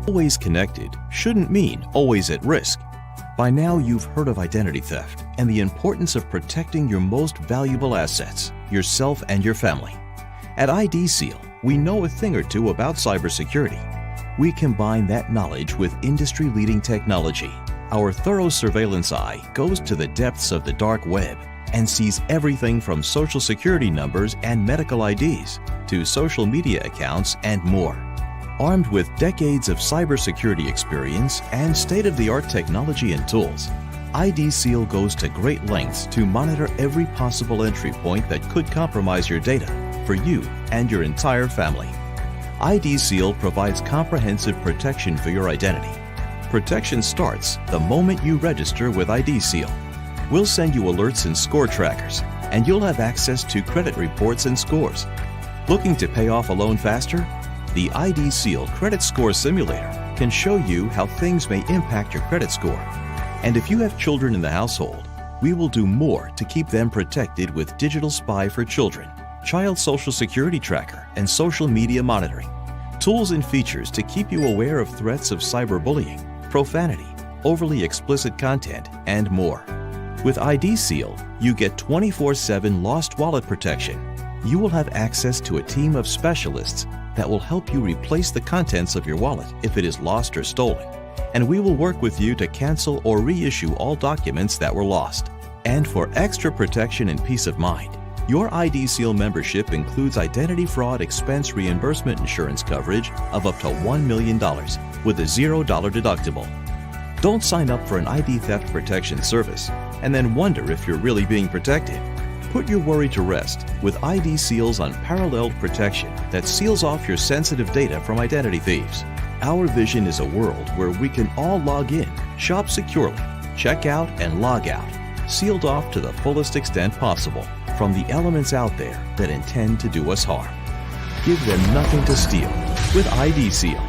Always connected shouldn't mean always at risk. By now, you've heard of identity theft and the importance of protecting your most valuable assets, yourself and your family. At ID Seal, we know a thing or two about cybersecurity. We combine that knowledge with industry-leading technology. Our thorough surveillance eye goes to the depths of the dark web and sees everything from social security numbers and medical IDs to social media accounts and more. Armed with decades of cybersecurity experience and state-of-the-art technology and tools, ID Seal goes to great lengths to monitor every possible entry point that could compromise your data for you and your entire family. ID Seal provides comprehensive protection for your identity. Protection starts the moment you register with ID Seal. We'll send you alerts and score trackers, and you'll have access to credit reports and scores. Looking to pay off a loan faster? The ID Seal Credit Score Simulator can show you how things may impact your credit score. And if you have children in the household, we will do more to keep them protected with Digital Spy for Children, Child Social Security Tracker, and social media monitoring. Tools and features to keep you aware of threats of cyberbullying, profanity, overly explicit content, and more. With ID Seal, you get 24/7 lost wallet protection. You will have access to a team of specialists that will help you replace the contents of your wallet if it is lost or stolen. And we will work with you to cancel or reissue all documents that were lost. And for extra protection and peace of mind, your ID Seal membership includes identity fraud expense reimbursement insurance coverage of up to $1 million with a $0 deductible. Don't sign up for an ID theft protection service and then wonder if you're really being protected. Put your worry to rest with ID Seal's unparalleled protection that seals off your sensitive data from identity thieves. Our vision is a world where we can all log in, shop securely, check out, and log out, sealed off to the fullest extent possible from the elements out there that intend to do us harm. Give them nothing to steal with ID Seal.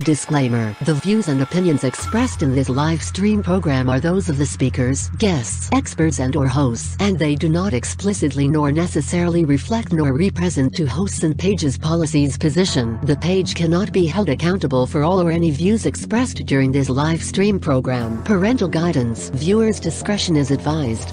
Disclaimer: the views and opinions expressed in this live stream program are those of the speakers, guests, experts and/or hosts, and they do not explicitly nor necessarily reflect nor represent to hosts and page's policies position. The page cannot be held accountable for all or any views expressed during this live stream program. Parental guidance. Viewers' discretion is advised.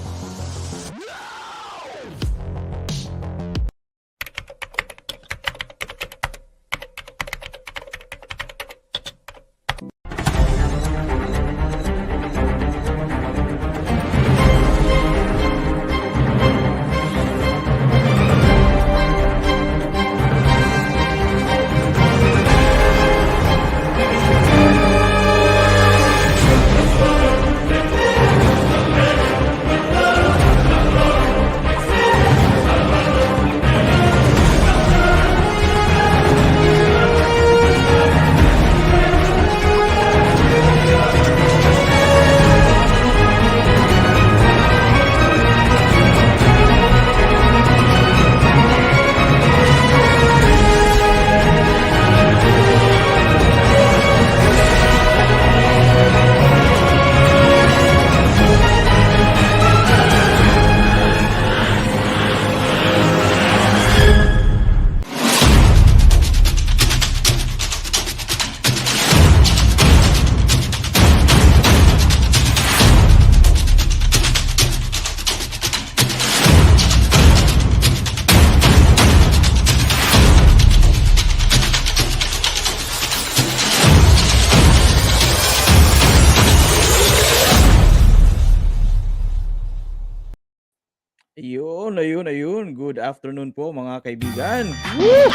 good afternoon po mga kaibigan. Woo!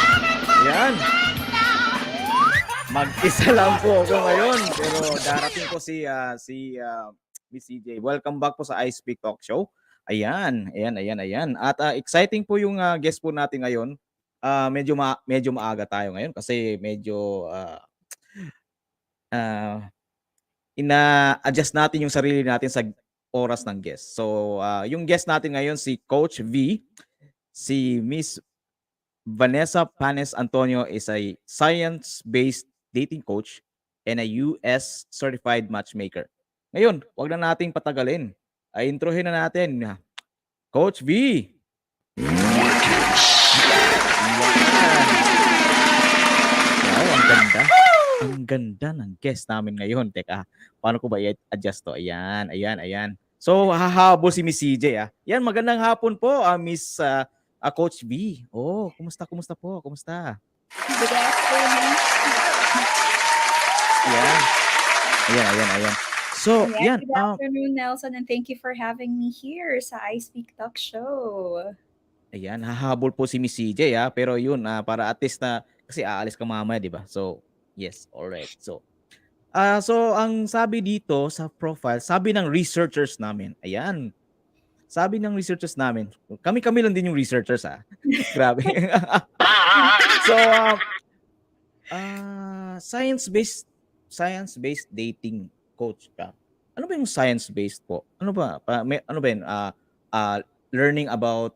Ayan. Mag-isa lang po ako ngayon pero darating po si Miss CJ. Welcome back po sa I Speak Talk Show. Ayan. At exciting po yung guest po natin ngayon. Medyo maaga tayo ngayon kasi medyo uh, ina-adjust natin yung sarili natin sa oras ng guest. So, yung guest natin ngayon si Coach V, si Miss Vanessa Panes Antonio is a science-based dating coach and a US certified matchmaker. Ngayon, wag na nating patagalin. Ay introhin na natin Coach V. Wow, ang ganda. Ang ganda ng guest namin ngayon. Teka, paano ko ba i-adjust to? Ayan. So, hahabol si Miss CJ. Yan, magandang hapon po, Miss Coach V. Oh, kumusta po? Kumusta? Good afternoon. Ayan. So, yan. Good afternoon, Nelson, and thank you for having me here sa I Speak Talk Show. Ayan, hahabol po si Miss CJ pero yun, para at least na, kasi aalis ka mamaya, di ba? So, yes, alright. So ang sabi dito sa profile, sabi ng researchers namin, ayan, sabi ng researchers namin, kami lang din yung researchers Grabe. So, science-based dating coach ka. Ano ba yung science-based po? Ano ba yun? Learning about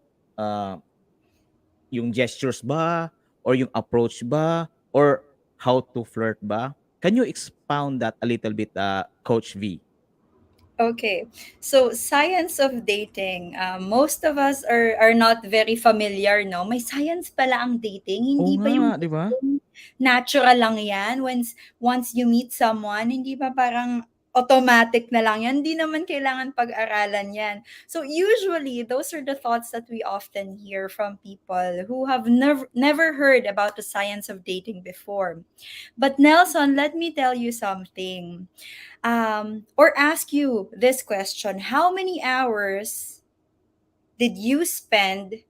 yung gestures ba or yung approach ba or how to flirt ba? Can you expound that a little bit, Coach V? Okay, so science of dating. Most of us are not very familiar, no? May science pala ang dating. Hindi ba yung di ba? natural lang yan? Once you meet someone, hindi ba parang automatic na lang yan? Hindi naman kailangan pag-aralan yan. So usually, those are the thoughts that we often hear from people who have never heard about the science of dating before. But Nelson, let me tell you something. Or ask you this question: how many hours did you spend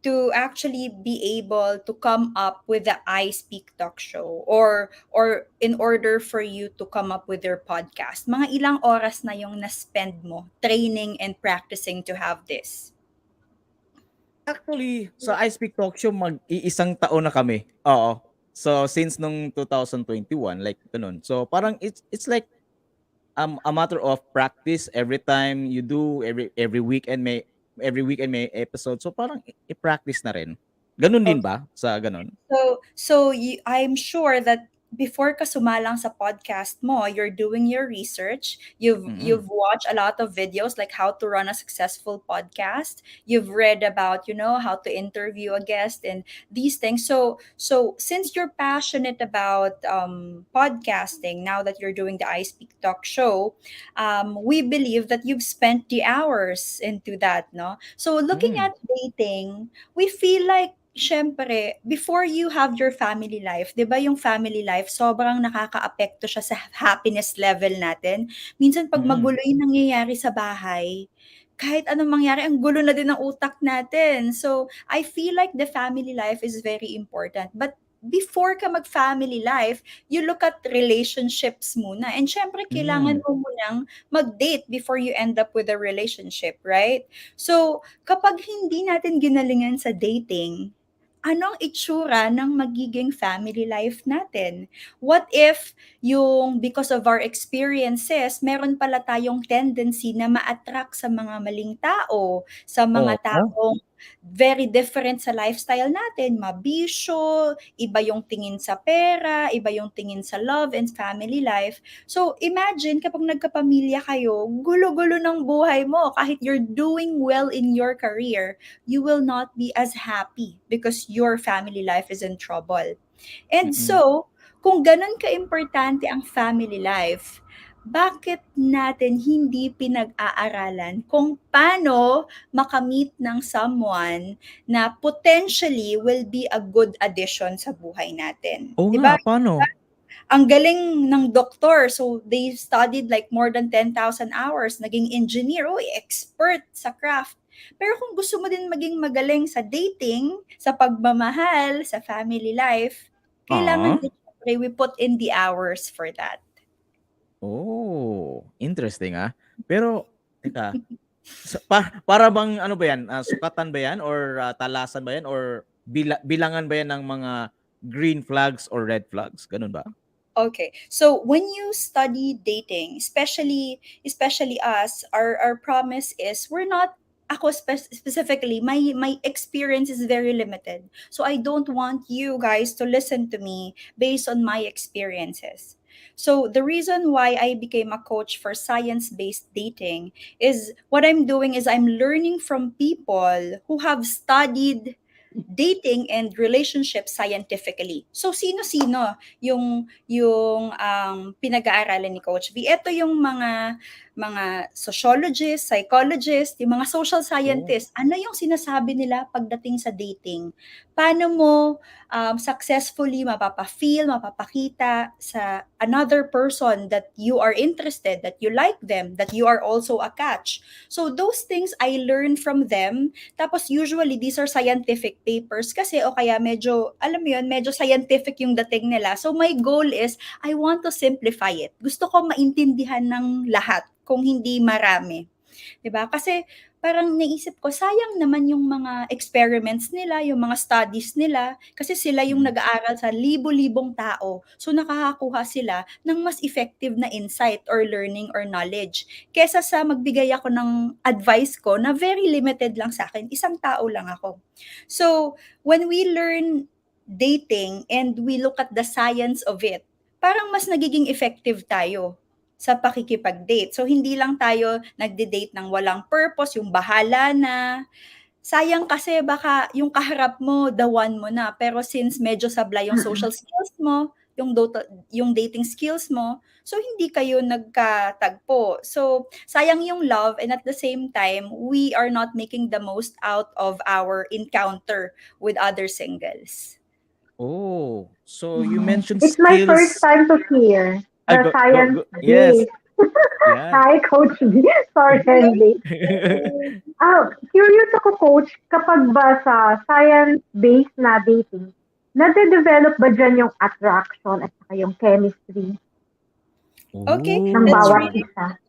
to actually be able to come up with the I Speak Talk Show, or in order for you to come up with your podcast? Mga ilang oras na yung na-spend mo training and practicing to have this? Actually, sa I Speak Talk Show, mag-iisang taon na kami. Oo. So, since nung 2021, like ganun. So, parang it's like a matter of practice every time you do, every weekend may episode. So, parang i-practice na rin. Ganun din ba sa ganun? So I'm sure that before ka sumalang sa podcast mo, you're doing your research. You've watched a lot of videos like how to run a successful podcast. You've read about, how to interview a guest and these things. So since you're passionate about podcasting, now that you're doing the I Speak Talk Show, we believe that you've spent the hours into that, no? So looking at dating, we feel like syempre, before you have your family life, 'di ba yung family life sobrang nakakaapekto siya sa happiness level natin. Minsan 'pag magulo yung nangyayari sa bahay, kahit anong mangyari, ang gulo na din ng utak natin. So, I feel like the family life is very important. But before ka mag-family life, you look at relationships muna. And syempre, kailangan mo munang mag-date before you end up with a relationship, right? So, kapag hindi natin ginalingan sa dating, anong itsura ng magiging family life natin? What if because of our experiences, meron pala tayong tendency na ma-attract sa mga maling tao, sa mga taong very different sa lifestyle natin, mabisyo, iba yung tingin sa pera, iba yung tingin sa love and family life. So imagine kapag nagkapamilya kayo, gulo-gulo ng buhay mo. Kahit you're doing well in your career, you will not be as happy because your family life is in trouble. And so, kung ganun ka-importante ang family life, bakit natin hindi pinag-aaralan kung paano makamit ng someone na potentially will be a good addition sa buhay natin? Oo Diba? nga, paano? Ang galing ng doktor. So, they studied like more than 10,000 hours. Naging engineer. Expert sa craft. Pero kung gusto mo din maging magaling sa dating, sa pagmamahal, sa family life, kailangan din syempre we put in the hours for that. Oh, interesting Pero teka, para bang ano ba 'yan, sukatan ba 'yan or talasan ba 'yan or bilangan ba 'yan ng mga green flags or red flags, ganun ba? Okay. So when you study dating, especially us, our promise is we're not ako specifically my experience is very limited. So I don't want you guys to listen to me based on my experiences. So the reason why I became a coach for science-based dating is what I'm doing is I'm learning from people who have studied dating and relationship scientifically. So sino-sino yung pinag-aaralan ni Coach V? Ito yung mga sociologists, psychologists, yung mga social Oh. scientists. Ano yung sinasabi nila pagdating sa dating? Paano mo successfully mapapa-feel, mapapakita sa another person that you are interested, that you like them, that you are also a catch. So those things I learned from them. Tapos usually these are scientific papers kasi o kaya medyo, alam mo yun, medyo scientific yung dating nila. So my goal is I want to simplify it. Gusto ko maintindihan ng lahat kung hindi marami. 'Di ba? Kasi parang naisip ko sayang naman yung mga experiments nila, yung mga studies nila kasi sila yung nag-aaral sa libo-libong tao. So nakakakuha sila ng mas effective na insight or learning or knowledge kesa sa magbigay ako ng advice ko na very limited lang sa akin. Isang tao lang ako. So when we learn dating and we look at the science of it, parang mas nagiging effective tayo sa pakikipag-date. So, hindi lang tayo nagde-date ng walang purpose, yung bahala na. Sayang kasi baka yung kaharap mo, the one mo na. Pero since medyo sablay yung social skills mo, yung dating skills mo, so hindi kayo nagkatagpo. So, sayang yung love and at the same time, we are not making the most out of our encounter with other singles. Oh, so you mentioned It's my first skills. time to hear the science Yes. base. Yeah. Hi, Coach V. Sorry, Henry. Curious ako, Coach, kapag ba sa science-based na dating, nade-develop ba dyan yung attraction at saka yung chemistry Okay, ng that's bawat really isa?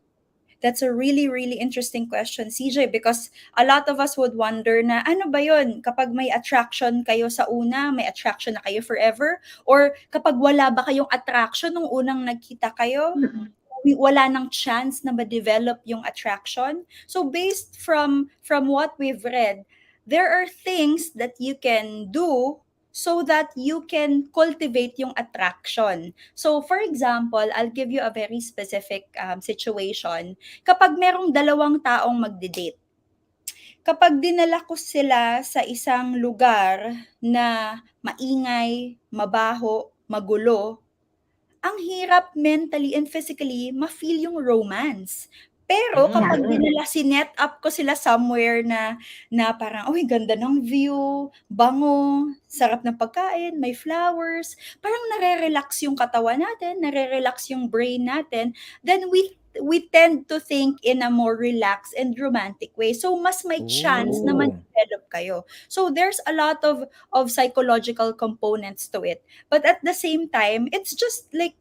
That's a really, really interesting question, CJ, because a lot of us would wonder na ano ba yun? Kapag may attraction kayo sa una, may attraction na kayo forever? Or kapag wala ba kayong attraction nung unang nagkita kayo, wala nang chance na ma-develop yung attraction? So based from what we've read, there are things that you can do so that you can cultivate yung attraction. So for example, I'll give you a very specific situation. Kapag merong dalawang taong magde-date, kapag dinala ko sila sa isang lugar na maingay, mabaho, magulo, ang hirap mentally and physically ma-feel yung romance. Pero kapag sinet up ko sila somewhere na parang, "Uy, ganda ng view, bango, sarap ng pagkain, may flowers." Parang nare-relax yung katawan natin, nare-relax yung brain natin, then we tend to think in a more relaxed and romantic way. So mas may chance na Oh. ma-develop kayo. So there's a lot of psychological components to it. But at the same time, it's just like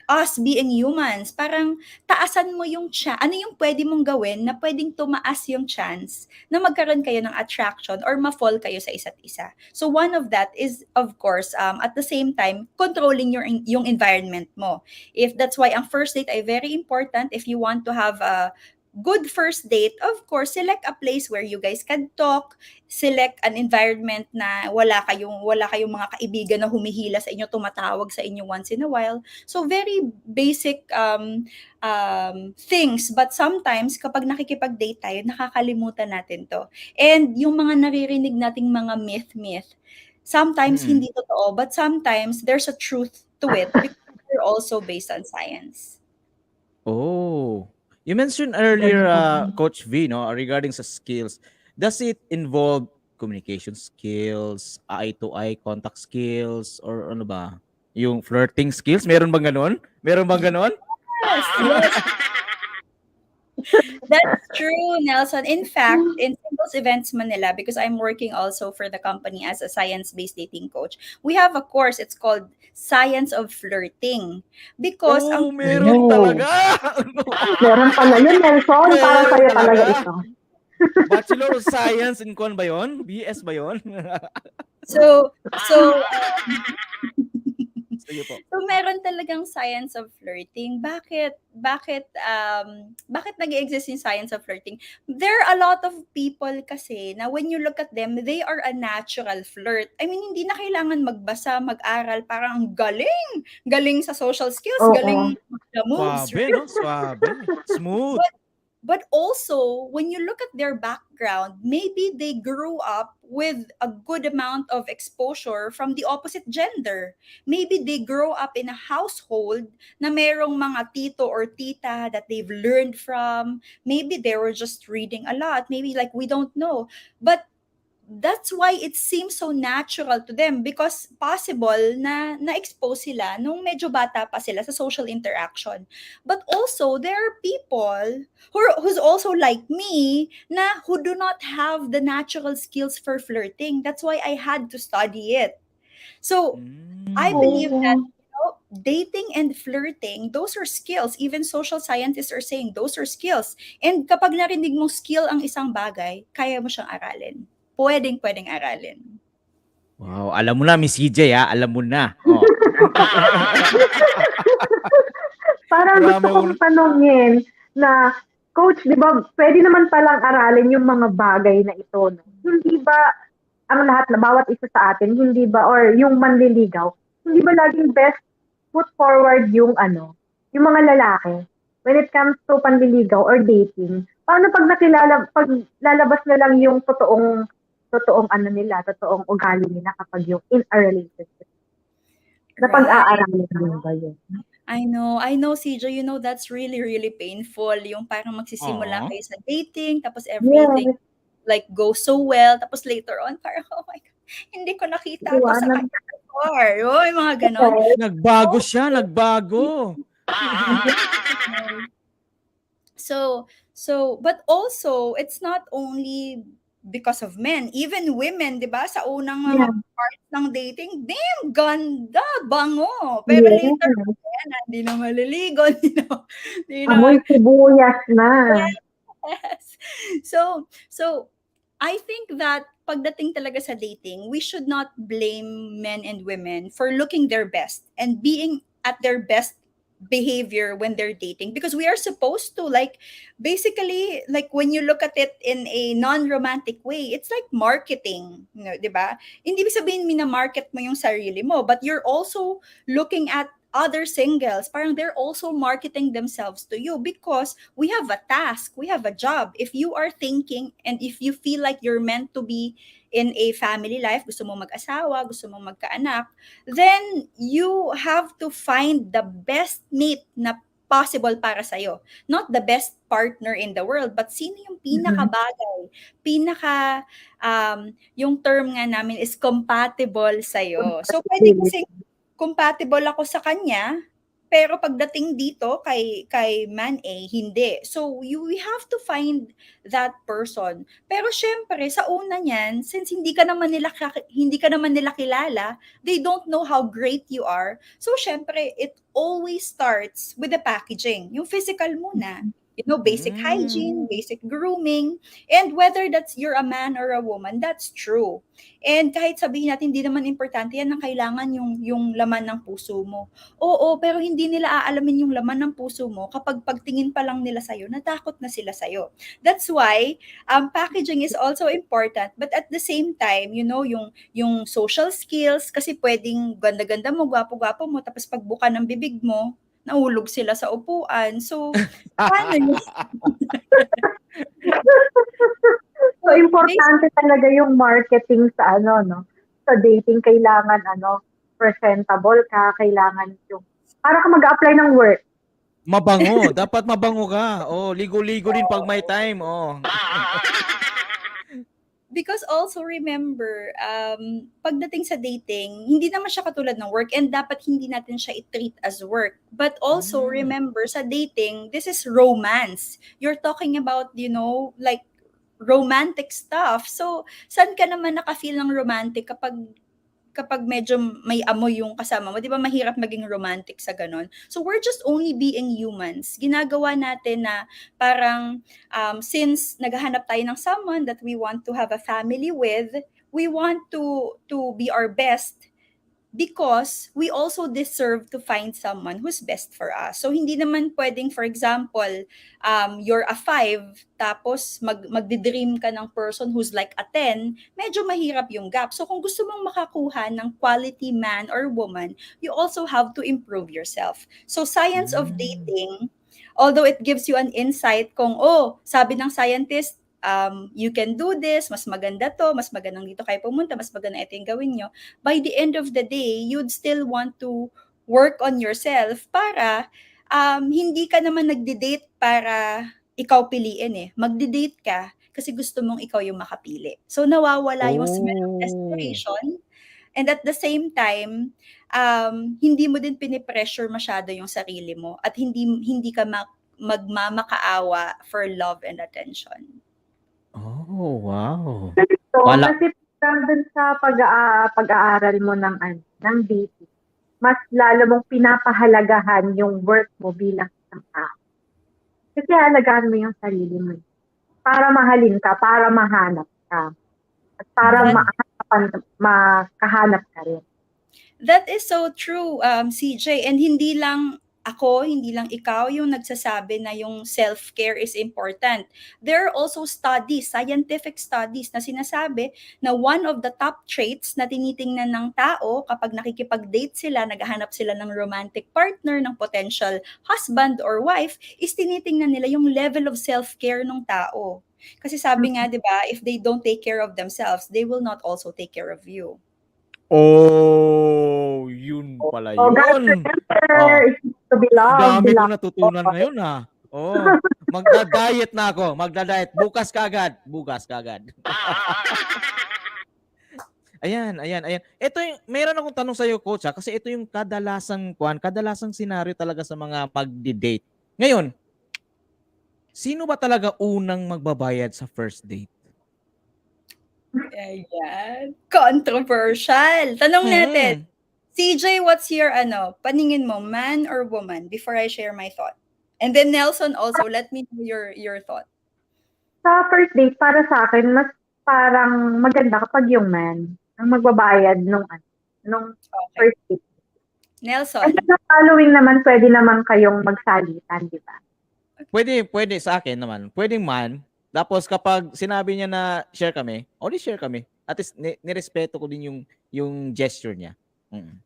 us being humans. Parang taasan mo yung ano yung pwede mong gawin na pwedeng tumaas yung chance na magkaroon kayo ng attraction or ma-fall kayo sa isa't isa. So one of that is, of course, at the same time, controlling yung environment mo. If that's why ang first date ay very important if you want to have a good first date, of course, select a place where you guys can talk, select an environment na wala kayong mga kaibigan na humihila sa inyo, tumatawag sa inyo once in a while. So very basic things, but sometimes kapag nakikipag-date tayo, nakakalimutan natin to. And yung mga naririnig nating mga myth, sometimes hindi totoo, but sometimes there's a truth to it because they're also based on science. Oh. You mentioned earlier, Coach V, no, regarding sa skills. Does it involve communication skills, eye-to-eye contact skills, or ano ba? Yung flirting skills? Meron bang ganon? Meron bang ganon? Yes. That's true, Nelson. In fact, in Singles Events Manila, because I'm working also for the company as a science-based dating coach, we have a course. It's called Science of Flirting. Because ang Oh, meron Oh, talaga! meron pala yun, Nelson. Para Meron sa'yo talaga talaga! ito. Bachelor of Science in Kwan ba yun? BS ba yun? so so Sige po. So meron talagang science of flirting. Bakit nag-exist yung science of flirting? There are a lot of people kasi na when you look at them, they are a natural flirt. I mean, hindi na kailangan magbasa, mag-aral, parang ang galing. Galing sa social skills, Oo. galing the moves, Swabe, right? no? Swabe. Smooth. But also, when you look at their background, maybe they grew up with a good amount of exposure from the opposite gender. Maybe they grow up in a household na merong mga tito or tita that they've learned from. Maybe they were just reading a lot. Maybe like we don't know. But that's why it seems so natural to them because possible na na-expose sila nung medyo bata pa sila sa social interaction. But also, there are people who's also like me na who do not have the natural skills for flirting. That's why I had to study it. So, I believe that Oo. dating and flirting, those are skills. Even social scientists are saying those are skills. And kapag narinig mo skill ang isang bagay, kaya mo siyang aralin. Pwedeng aralin. Wow, alam mo na, Miss CJ, ha? Alam mo na. Oh. Parang gusto Marami kong tanongin na, Coach, di ba, pwede naman palang aralin yung mga bagay na ito, no? Hindi ba, ang lahat na bawat isa sa atin, hindi ba, or yung manliligaw, hindi ba laging best put forward yung yung mga lalaki when it comes to panliligaw or dating? Paano pag pag lalabas na lang yung totoong totoong ugali nila kapag yung in a relationship? Na Right. pag-aaralin din ba yun? I know, CJ, that's really, really painful. Yung parang magsisimula Aw. kayo sa dating, tapos everything Yes, like goes so well, tapos later on, parang, oh my God, hindi ko nakita to sa iwanan kanya before. Oh, yung mga ganon. ko. Nagbago siya, nagbago. But also, it's not only because of men, even women, 'di ba? Sa unang mga Yeah, parts ng dating, damn, ganda, bango. Pero later, yes. ayan, hindi na maliligo, hindi na Amoy sibuyas na. yes. So I think that pagdating talaga sa dating, we should not blame men and women for looking their best and being at their best behavior when they're dating because we are supposed to like basically like when you look at it in a non-romantic way it's like marketing, 'di ba? Hindi ibig sabihin mina-market mo yung sarili mo but you're also looking at other singles, parang they're also marketing themselves to you because we have a task, we have a job. If you are thinking and if you feel like you're meant to be in a family life, gusto mo mag-asawa, gusto mo magkaanak, then you have to find the best mate na possible para sa'yo. Not the best partner in the world, but sino yung Mhm. pinaka-bagay, yung term nga namin is compatible sa'yo. So, pwede kasi compatible ako sa kanya, pero pagdating dito kay man A, hindi. So we have to find that person. Pero syempre sa una niyan, since hindi ka naman nila kilala, they don't know how great you are. So syempre it always starts with the packaging, yung physical muna. Basic hygiene, basic grooming, and whether that's you're a man or a woman, that's true. And kahit sabihin natin hindi naman importante yan na kailangan yung laman ng puso mo. Oo, pero hindi nila aalamin yung laman ng puso mo kapag pagtingin pa lang nila sa'yo, natakot na sila sa'yo. That's why packaging is also important. But at the same time, yung social skills, kasi pwedeng ganda-ganda mo, gwapo-gwapo mo, tapos pagbuka ng bibig mo, nahulog sila sa upuan. So, paano yun? So, importante talaga yung marketing sa no? Sa dating, kailangan presentable ka, kailangan yung, para ka mag-apply ng work. Mabango. Dapat mabango ka. Oh, ligo-ligo din pag may time. Oh. Because also remember, pagdating sa dating, hindi naman siya katulad ng work and dapat hindi natin siya i-treat as work. But also Hmm. remember, sa dating, this is romance. You're talking about, like romantic stuff. So, saan ka naman naka-feel ng romantic kapag medyo may amoy yung kasama mo, 'di ba mahirap maging romantic sa gano'n. So we're just only being humans. Ginagawa natin na parang since naghahanap tayo ng someone that we want to have a family with, we want to be our best because we also deserve to find someone who's best for us. So hindi naman pwedeng, for example, you're a 5, tapos magdi-dream ka ng person who's like a 10, medyo mahirap yung gap. So kung gusto mong makakuha ng quality man or woman, you also have to improve yourself. So science of Hmm. dating, although it gives you an insight kung, sabi ng scientist, you can do this, mas maganda to, mas magandang dito kayo pumunta, mas maganda ito yung gawin nyo, by the end of the day, you'd still want to work on yourself para hindi ka naman nagde-date para ikaw piliin eh. Magde-date ka kasi gusto mong ikaw yung makapili. So nawawala yung smell of Oh. desperation, and at the same time, hindi mo din pinipressure masyado yung sarili mo at hindi hindi ka magmamakaawa for love and attention. Oh, wow. Ganito, Wala. kasi parang dun sa pag-aaral mo ng ng dating, mas lalo mong pinapahalagahan yung worth mo bilang isang tao. Kasi halagaan mo yung sarili mo. Para mahalin ka, para mahanap ka, at para Mm. makahanap ka rin. That is so true, CJ. And hindi lang ako, hindi lang ikaw yung nagsasabi na yung self-care is important. There are also studies, scientific studies na sinasabi na one of the top traits na tinitingnan ng tao kapag nakikipag-date sila, naghahanap sila ng romantic partner, ng potential husband or wife, is tinitingnan nila yung level of self-care ng tao. Kasi sabi nga, di ba, if they don't take care of themselves, they will not also take care of you. Oh, yun pala So, God yun. remember, Oh, is to be loved, dami kong beloved. natutunan ngayon ha. Oh, magda-diet na ako. Magda-diet. Bukas kagad. Bukas kagad. Ayan. Ito yung, meron akong tanong sa iyo, coach, ha? Kasi ito yung kadalasang senaryo talaga sa mga magdi-date. Ngayon, sino ba talaga unang magbabayad sa first date? Ayan. Controversial. Tanong natin, Mm. CJ, what's your paningin mo, man or woman? Before I share my thought. And then Nelson also, let me know your thought. Sa first date, para sa akin, mas parang maganda kapag yung man ang magbabayad nung Okay. first date. Kasi Nelson. sa following naman, pwede naman kayong magsalitan, di ba? Pwede sa akin naman. Pwedeng man. Tapos kapag sinabi niya na share kami, only share kami. At least nirespeto ko din yung gesture niya. Mm.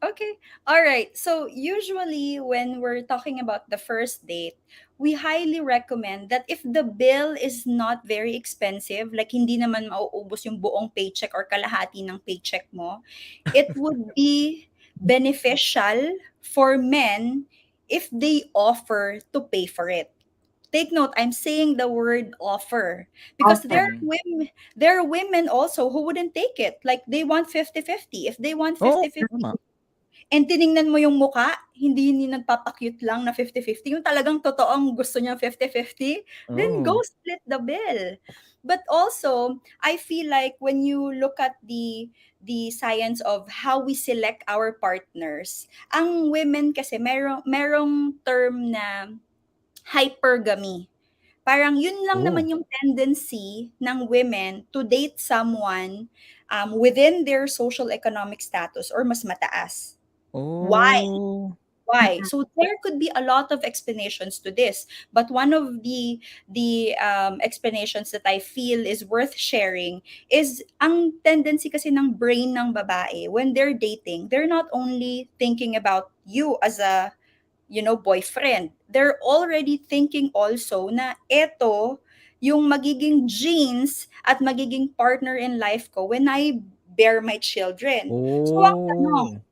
Okay. All right. So usually when we're talking about the first date, we highly recommend that if the bill is not very expensive, like hindi naman mauubos yung buong paycheck or kalahati ng paycheck mo, it would be beneficial for men if they offer to pay for it. Take note, I'm saying the word offer because Offer. there are women also who wouldn't take it. Like they want 50-50. If they want Oo, 50-50 tama. and tiningnan mo yung mukha, hindi yun yung nagpapakyut lang na 50-50, yung talagang totoong gusto niya 50-50, then go Oh. split the bill. But also, I feel like when you look at the science of how we select our partners, ang women kasi merong term na hypergamy. Parang yun lang Oh. naman yung tendency ng women to date someone within their social economic status or mas mataas. Why? Oh. Why? So there could be a lot of explanations to this, but one of the explanations that I feel is worth sharing is ang tendency kasi ng brain ng babae when they're dating, they're not only thinking about you as a boyfriend. They're already thinking also na eto yung magiging genes at magiging partner in life ko when I bear my children. So ang tanong, Oh.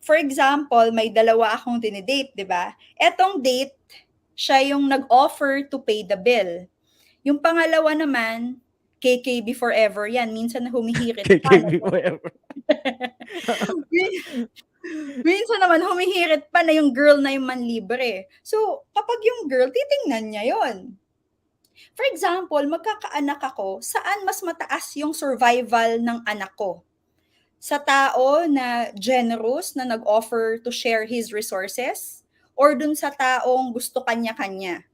for example, may dalawa akong dinidate, di ba? Etong date, siya yung nag-offer to pay the bill. Yung pangalawa naman, KKB forever yan. Minsan humihirit pa. KKB forever. Minsan naman humihirit pa na yung girl na yung manlibre. So, kapag yung girl, titingnan niya yon. For example, magkakaanak ako, saan mas mataas yung survival ng anak ko? Sa tao na generous, na nag-offer to share his resources? Or dun sa taong gusto kanya-kanya?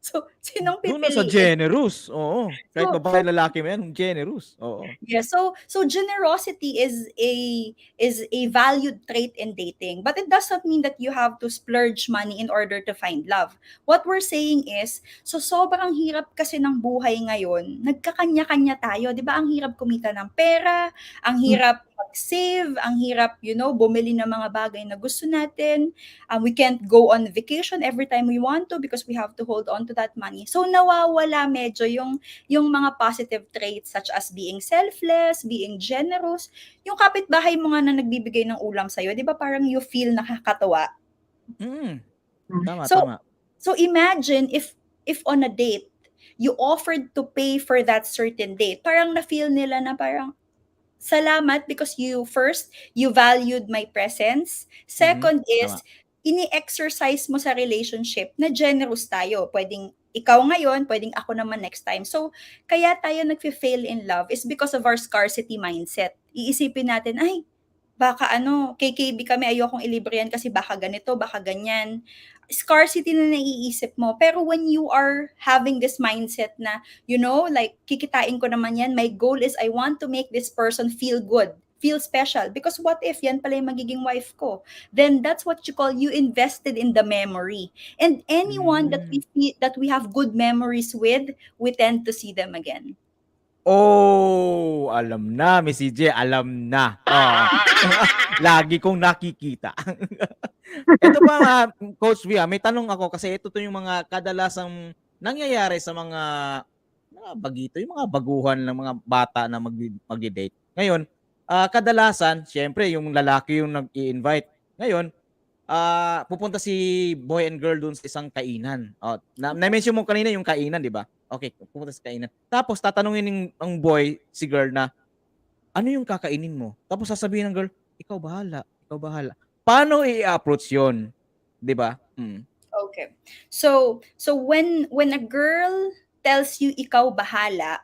So, sinong Doon na sa pipiliin? generous. Oo. Kahit So, babae lalaki mo yan, generous. Oo. yeah, so generosity is a valued trait in dating, but it does not mean that you have to splurge money in order to find love. What we're saying is, so sobrang hirap kasi ng buhay ngayon, nagkakanya-kanya tayo, 'di ba? Ang hirap kumita ng pera, ang hirap mag-save, ang hirap, bumili ng mga bagay na gusto natin. We can't go on vacation every time we want to because we have to hold on to that money. So nawawala medyo yung mga positive traits such as being selfless, being generous. Yung kapitbahay mo nga na nagbibigay ng ulam sa'yo, di ba parang you feel nakakatawa? Mm. Tama, So, tama. so imagine if on a date, you offered to pay for that certain date, parang na-feel nila na parang, salamat because you valued my presence. Second Tama. is, ini-exercise mo sa relationship na generous tayo. Pwedeng ikaw ngayon, pwedeng ako naman next time. So, kaya tayo nagfe-fail in love is because of our scarcity mindset. Iisipin natin, ay, baka KKB kami, ayokong ilibre yan kasi baka ganito, baka ganyan. Scarcity na naiisip mo. Pero when you are having this mindset na, like, kikitain ko naman yan, my goal is I want to make this person feel good, feel special. Because what if yan pala yung magiging wife ko? Then that's what you call you invested in the memory. And anyone that we have good memories with, we tend to see them again. Oh, alam na, Miss CJ, alam na. Lagi kong nakikita. Ito pa, Coach V, may tanong ako kasi ito yung mga kadalasang nangyayari sa mga bagito, yung mga baguhan ng mga bata na mag-date. Ngayon, kadalasan, syempre, yung lalaki yung nag-i-invite. Ngayon, pupunta si boy and girl dun sa isang kainan. Na-mention mo kanina yung kainan, di ba? Okay, pupunta sa kainan. Tapos tatanungin ang boy si girl na, ano yung kakainin mo? Tapos sasabihin ng girl, ikaw bahala, ikaw bahala. Paano i-approach yun? Di ba? Okay. So when a girl tells you ikaw bahala,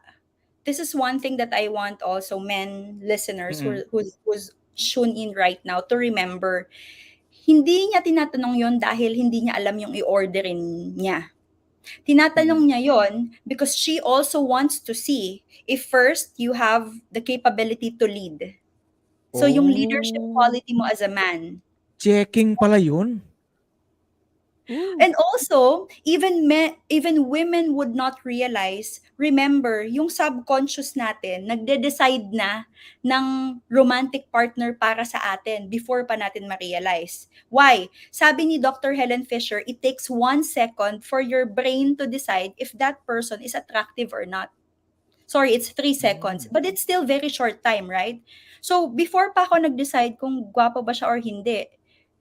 this is one thing that I want also men listeners who's tuned in right now to remember. Hindi niya tinatanong yon dahil hindi niya alam yung i-orderin niya. Tinatanong niya yon because she also wants to see if first you have the capability to lead. So yung leadership quality mo as a man. Checking pala yun. And also, even women would not realize, remember, yung subconscious natin, nagde-decide na ng romantic partner para sa atin before pa natin ma-realize. Why? Sabi ni Dr. Helen Fisher, it takes 1 second for your brain to decide if that person is attractive or not. Sorry, it's 3 seconds. But it's still very short time, right? So, before pa ako nag-decide kung gwapo ba siya or hindi,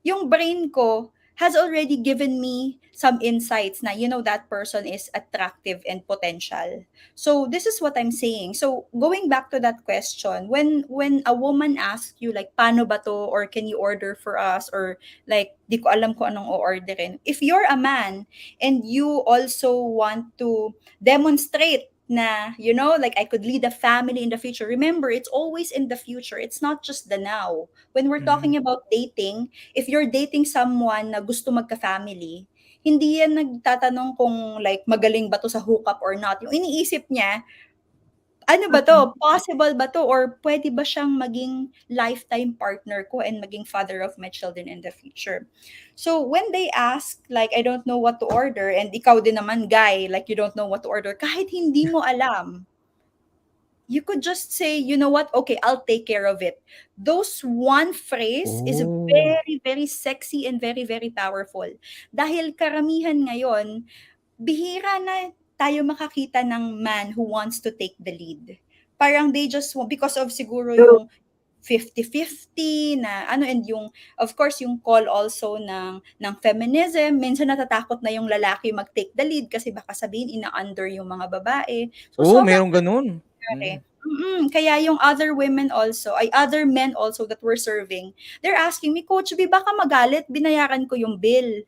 yung brain ko has already given me some insights na, that person is attractive and potential. So, this is what I'm saying. So, going back to that question, when a woman asks you, like, paano ba to? Or can you order for us? Or, like, di ko alam kung anong o-orderin. If you're a man and you also want to demonstrate na, like I could lead a family in the future. Remember, it's always in the future. It's not just the now. When we're talking about dating, if you're dating someone na gusto magka-family, hindi yan nagtatanong kung like magaling ba to sa hookup or not. Yung iniisip niya, ano ba to? Possible ba to? Or pwede ba siyang maging lifetime partner ko and maging father of my children in the future? So when they ask, like, I don't know what to order, and ikaw din naman, guy, like, you don't know what to order, kahit hindi mo alam, you could just say, you know what? Okay, I'll take care of it. Those one phrase is very, very sexy and very, very powerful. Dahil karamihan ngayon, bihira na tayo makakita ng man who wants to take the lead. Parang they just want, because of siguro yung 50-50 na ano, and yung of course yung call also ng feminism, minsan natatakot na yung lalaki mag-take the lead kasi baka sabihin ina-under yung mga babae. So Oo, sobrang merong gano'n. nangyayari. Kaya yung other women also, ay other men also that we're serving, they're asking me, Coach B, baka magalit, binayaran ko yung bill.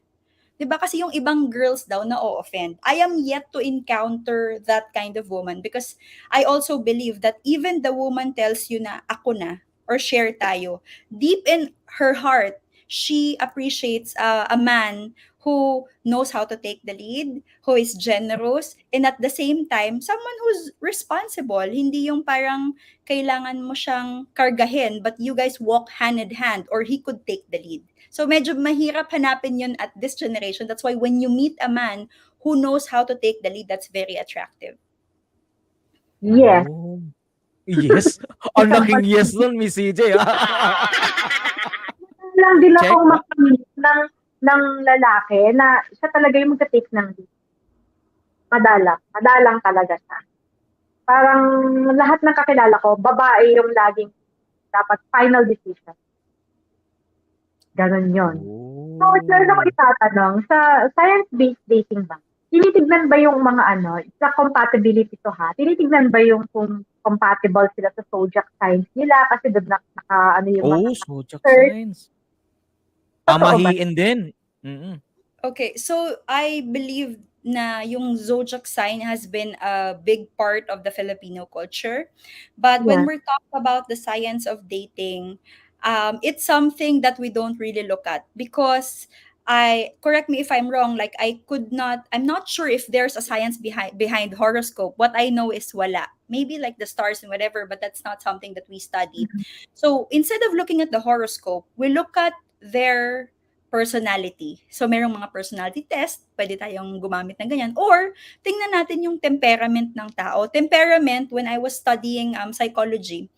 'Di ba kasi yung ibang girls daw na offend. I am yet to encounter that kind of woman because I also believe that even the woman tells you na ako na or share tayo, deep in her heart, she appreciates a man who knows how to take the lead, who is generous, and at the same time, someone who's responsible. Hindi yung parang kailangan mo siyang kargahin, but you guys walk hand in hand or he could take the lead. So medyo mahirap hanapin yun at this generation. That's why when you meet a man who knows how to take the lead, that's very attractive. Yes. Oh, yes. Ang laking yes nun, Miss CJ, Lang din Check. akong makamit ng lalaki na siya talaga yung magta-take ng lead. Madalang talaga siya. Parang lahat ng kakilala ko, babae yung laging dapat final decision. Ganon yun. So, meron ako itatanong, sa science-based dating ba, tinitignan ba yung mga sa compatibility to ha? Tinitignan ba yung kung compatible sila sa zodiac signs nila? Kasi doon yung mga zodiac search. signs. Totoo ba? Pamahiin din. Okay, so I believe na yung zodiac sign has been a big part of the Filipino culture. But when Yeah. we're talking about the science of dating, it's something that we don't really look at because I correct me if I'm wrong. Like I'm not sure if there's a science behind horoscope. What I know is wala. Maybe like the stars and whatever, but that's not something that we studied. So instead of looking at the horoscope, we look at their personality. So, merong mga personality test, pwede tayong gumamit ng ganyan. Or, tingnan natin yung temperament ng tao. Temperament, when I was studying psychology,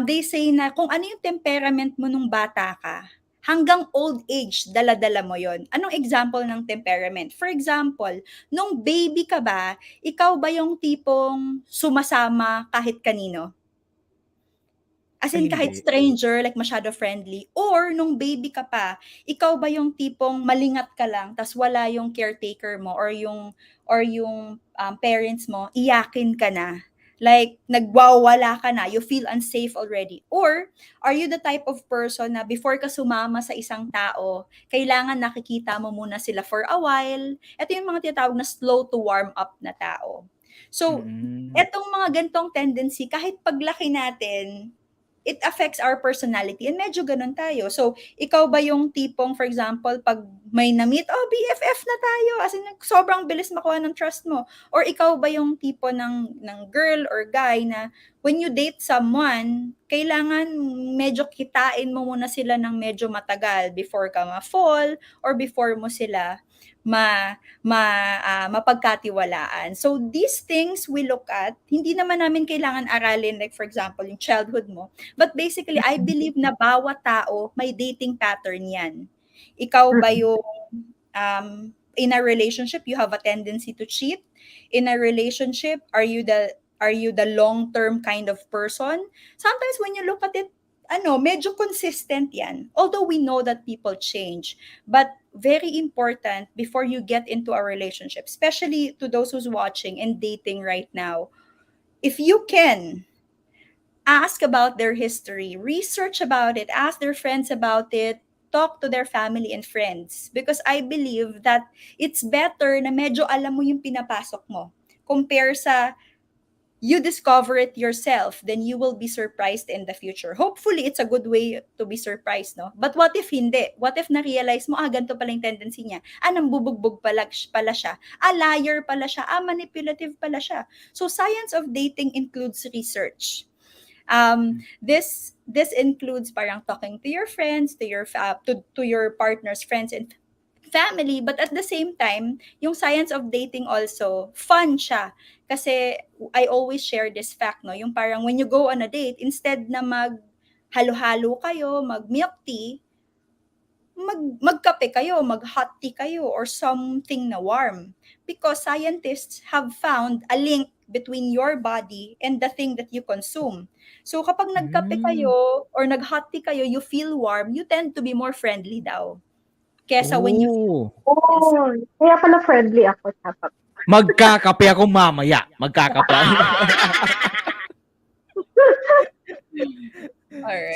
they say na kung ano yung temperament mo nung bata ka, hanggang old age, dala-dala mo yon. Anong example ng temperament? For example, nung baby ka ba, ikaw ba yung tipong sumasama kahit kanino? As in, kahit Hindi. stranger, like masyado friendly. Or, nung baby ka pa, ikaw ba yung tipong malingat ka lang, tas wala yung caretaker mo or yung parents mo, iyakin ka na. Like, nagwawala ka na, you feel unsafe already. Or, are you the type of person na before ka sumama sa isang tao, kailangan nakikita mo muna sila for a while? Ito yung mga tinatawag na slow to warm up na tao. So, etong mga gantong tendency, kahit paglaki natin, it affects our personality and medyo ganun tayo. So, ikaw ba yung tipong, for example, pag may na-meet, BFF na tayo, as in, sobrang bilis makuha ng trust mo. Or ikaw ba yung tipo ng girl or guy na when you date someone, kailangan medyo kitain mo muna sila ng medyo matagal before ka ma-fall or before mo sila mapagkatiwalaan. So these things we look at, hindi naman namin kailangan aralin, like for example, yung childhood mo. But basically, I believe na bawat tao may dating pattern yan. Ikaw ba yung in a relationship, you have a tendency to cheat? In a relationship, are you the long-term kind of person? Sometimes when you look at it, medyo consistent yan. Although we know that people change. But very important before you get into a relationship, especially to those who's watching and dating right now, if you can, ask about their history, research about it, ask their friends about it, talk to their family and friends. Because I believe that it's better na medyo alam mo yung pinapasok mo compare sa you discover it yourself, then you will be surprised in the future. Hopefully, it's a good way to be surprised, no? But what if hindi? What if na-realize mo, ganito pala yung tendency niya. Nambubugbog pala siya. Liar pala siya. Manipulative pala siya. So, science of dating includes research. This includes parang talking to your friends, to your partner's friends and family, but at the same time, yung science of dating also, fun siya. Kasi I always share this fact, no? Yung parang when you go on a date, instead na halo-halo kayo, mag-milk tea, magkape kayo, mag-hot tea kayo, or something na warm. Because scientists have found a link between your body and the thing that you consume. So kapag nagkape Mm. kayo or nag-hot tea kayo, you feel warm, you tend to be more friendly daw. Kesa when you feel Oh. yes. Oh, kaya pala friendly ako dapat. Magkakape ako mamaya. Magkakape.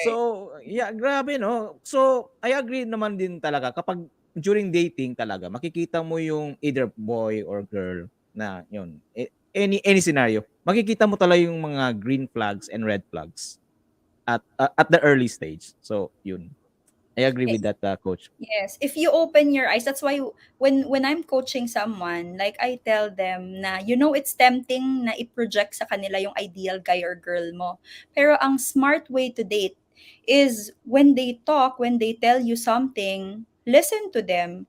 So, Alright. yeah, grabe no. So, I agree naman din talaga kapag during dating talaga, makikita mo yung either boy or girl na yun, any scenario, makikita mo talaga yung mga green flags and red flags at the early stage. So, yun. I agree with that, coach. Yes, if you open your eyes, that's why when I'm coaching someone, like I tell them na it's tempting na i-project sa kanila yung ideal guy or girl mo. Pero ang smart way to date is when they talk, when they tell you something, listen to them.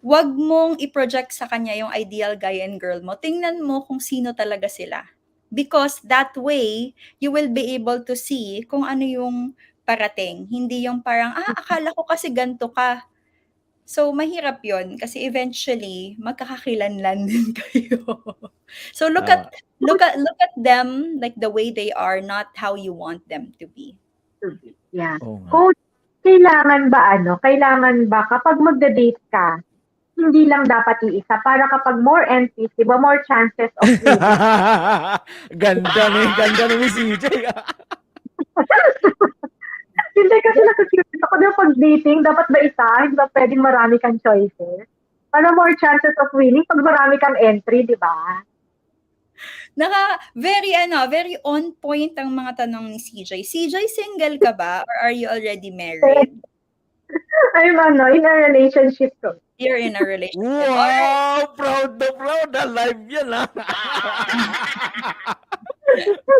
Wag mong i-project sa kanya yung ideal guy and girl mo. Tingnan mo kung sino talaga sila. Because that way, you will be able to see kung ano yung parating. Hindi yung parang, akala ko kasi ganito ka. So, mahirap yon kasi eventually, magkakakilanlan din kayo. So, Tama. look at them like the way they are, not how you want them to be. Yeah. Oo nga. Coach, kailangan ba kapag magda-date ka, hindi lang dapat iisa para kapag more entries, 'di ba, more chances of winning. Ganda ni CJ. Hindi kasi nasa-curious ako na pag dating, dapat ba isa? Hindi ba pwedeng marami kang choices? Para more chances of winning pag marami kang entry, di ba? Very on point ang mga tanong ni CJ. CJ, single ka ba or are you already married? I'm in a relationship ko. You're in a relationship. Wow! Proud na proud na live yan, ha?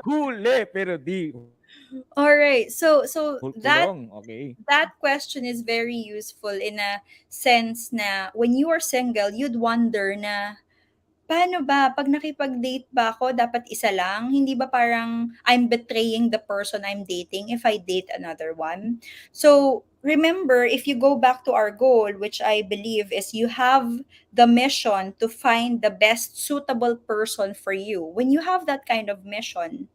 Huli, pero di. Alright. So that Kulong. Okay. that question is very useful in a sense na when you are single, you'd wonder na paano ba 'pag nakipag-date ba ako dapat isa lang? Hindi ba parang I'm betraying the person I'm dating if I date another one? So, remember, if you go back to our goal, which I believe is you have the mission to find the best suitable person for you. When you have that kind of mission,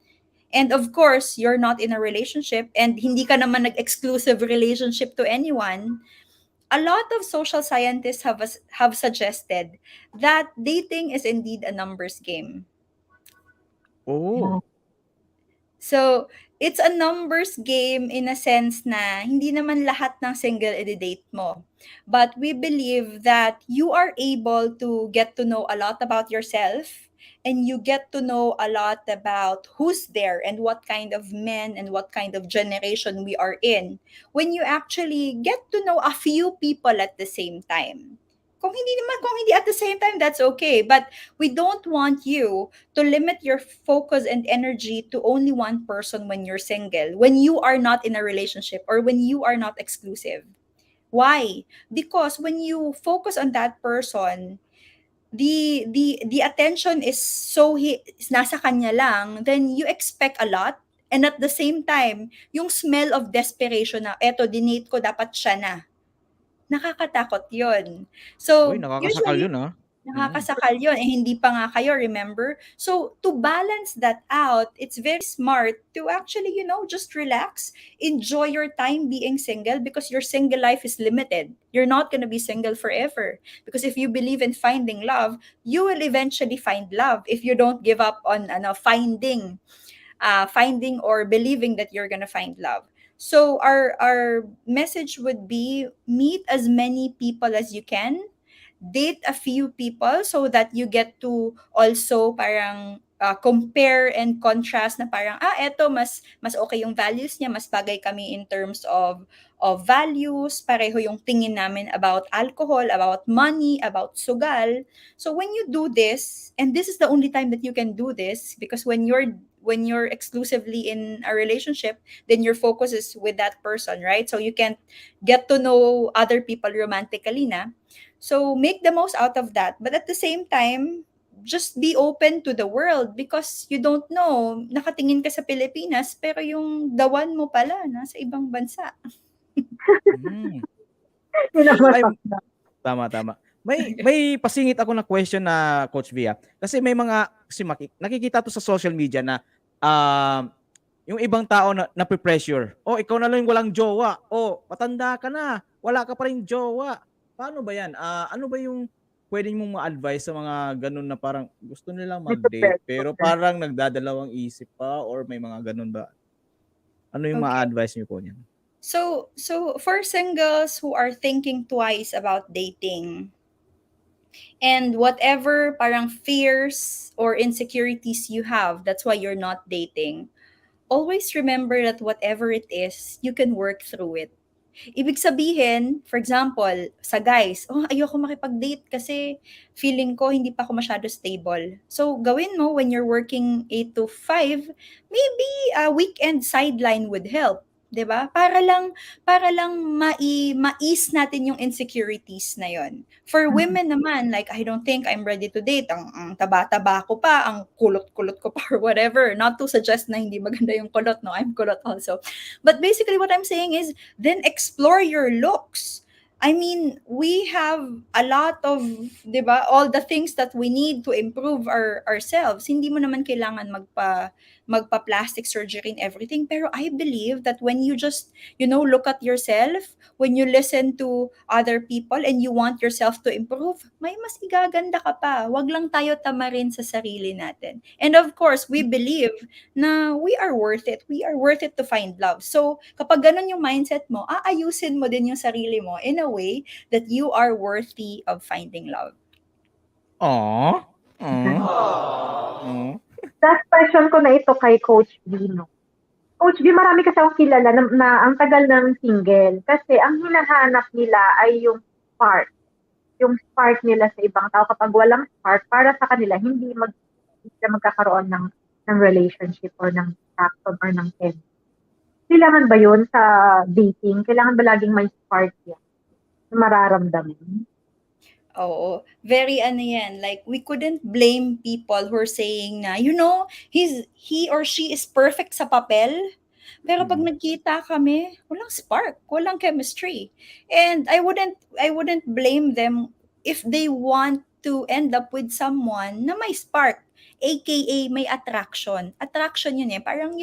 and of course, you're not in a relationship and hindi ka naman nag-exclusive relationship to anyone, a lot of social scientists have suggested that dating is indeed a numbers game. Oh. So, it's a numbers game in a sense na hindi naman lahat ng single i-date mo. But we believe that you are able to get to know a lot about yourself and you get to know a lot about who's there and what kind of men and what kind of generation we are in when you actually get to know a few people at the same time. Kung hindi at the same time, that's okay. But we don't want you to limit your focus and energy to only one person when you're single, when you are not in a relationship or when you are not exclusive. Why? Because when you focus on that person, the attention is is nasa kanya lang, then you expect a lot. And at the same time, yung smell of desperation na, eto, dinate ko, dapat siya na. Nakakatakot yun. Uy, So, nakakasakal usually, yun, ha? Mm. nakakasakal yun, eh hindi pa nga kayo, remember? So, to balance that out, it's very smart to actually, just relax, enjoy your time being single because your single life is limited. You're not gonna be single forever. Because if you believe in finding love, you will eventually find love if you don't give up on finding or believing that you're gonna find love. So our message would be meet as many people as you can, date a few people so that you get to also parang compare and contrast na parang eto mas okay yung values niya, mas bagay kami in terms of values, pareho yung tingin namin about alcohol, about money, about sugal. So when you do this, and this is the only time that you can do this because when you're exclusively in a relationship, then your focus is with that person, right? So you can't get to know other people romantically na. So make the most out of that. But at the same time, just be open to the world because you don't know, nakatingin ka sa Pilipinas pero yung the one mo pala nasa ibang bansa. Mm. Yun ang Ay, masakit. tama. may pasingit ako na question na Coach Via. Kasi may mga nakikita to sa social media na yung ibang tao na pressure. Oh, ikaw na lang yung walang jowa. Oh, patanda ka na. Wala ka pa rin jowa. Paano ba 'yan? Ano ba yung pwedeng mong ma-advise sa mga ganun na parang gusto nilang Medyo mag-date pressure. pero parang nagdadalawang isip pa or may mga ganun ba? Ano yung Okay. ma-advise niyo po niyan? So for singles who are thinking twice about dating, and whatever parang fears or insecurities you have, that's why you're not dating. Always remember that whatever it is, you can work through it. Ibig sabihin, for example, sa guys, oh, ayoko makipag-date kasi feeling ko hindi pa ako masyado stable. So, gawin mo when you're working 8 to 5, maybe a weekend sideline would help. 'Di ba? Para lang mais natin yung insecurities na yon. For women naman, like I don't think I'm ready to date. Ang taba-taba ko pa, ang kulot-kulot ko pa or whatever. Not to suggest na hindi maganda yung kulot, no? I'm kulot also. But basically what I'm saying is then explore your looks. I mean, we have a lot of, 'di ba, all the things that we need to improve ourselves. Hindi mo naman kailangan magpa plastic surgery and everything, pero I believe that when you just, look at yourself, when you listen to other people and you want yourself to improve, may mas igaganda ka pa. Wag lang tayo tamarin sa sarili natin. And of course, we believe na we are worth it. We are worth it to find love. So, kapag ganun yung mindset mo, aayusin mo din yung sarili mo in a way that you are worthy of finding love. Aww. Aww. Last question ko na ito kay Coach B, no? Coach B, marami kasi akong kilala na ang tagal ng single. Kasi ang hinahanap nila ay yung spark. Yung spark nila sa ibang tao. Kapag walang spark, para sa kanila, hindi sila magkakaroon ng relationship or ng attraction or ng chemistry. Kailangan ba yun sa dating? Kailangan ba laging may spark yan? Mararamdaman? Oo. Very ano yan, like we couldn't blame people who are saying na, he or she is perfect sa papel. Pero pag nagkita kami, walang spark, walang chemistry. And I wouldn't blame them if they want to end up with someone na may spark, aka may attraction. Attraction yun eh. Parang,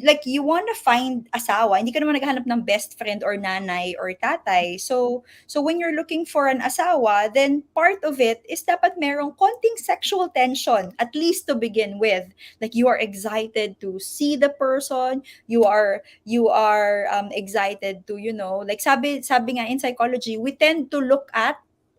like you wanna find asawa, hindi ka naman naghahanap ng best friend or nanay or tatay. So when you're looking for an asawa, then part of it is dapat merong konting sexual tension, at least to begin with. Like you are excited to see the person, you are excited to, like sabi nga in psychology, we tend to look at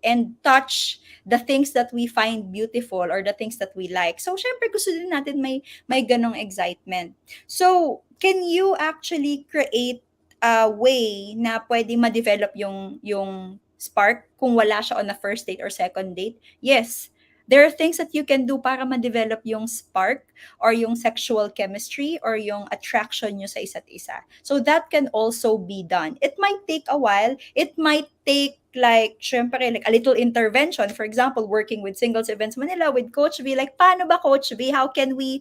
and touch the things that we find beautiful or the things that we like. So syempre gusto din natin may ganong excitement. So can you actually create a way na pwede ma-develop yung spark kung wala siya on a first date or second date? Yes. There are things that you can do para ma-develop yung spark or yung sexual chemistry or yung attraction nyo sa isa't isa. So that can also be done. It might take a while. It might take syempre, like a little intervention. For example, working with Singles Events Manila with Coach V. Like, paano ba Coach V? How can we,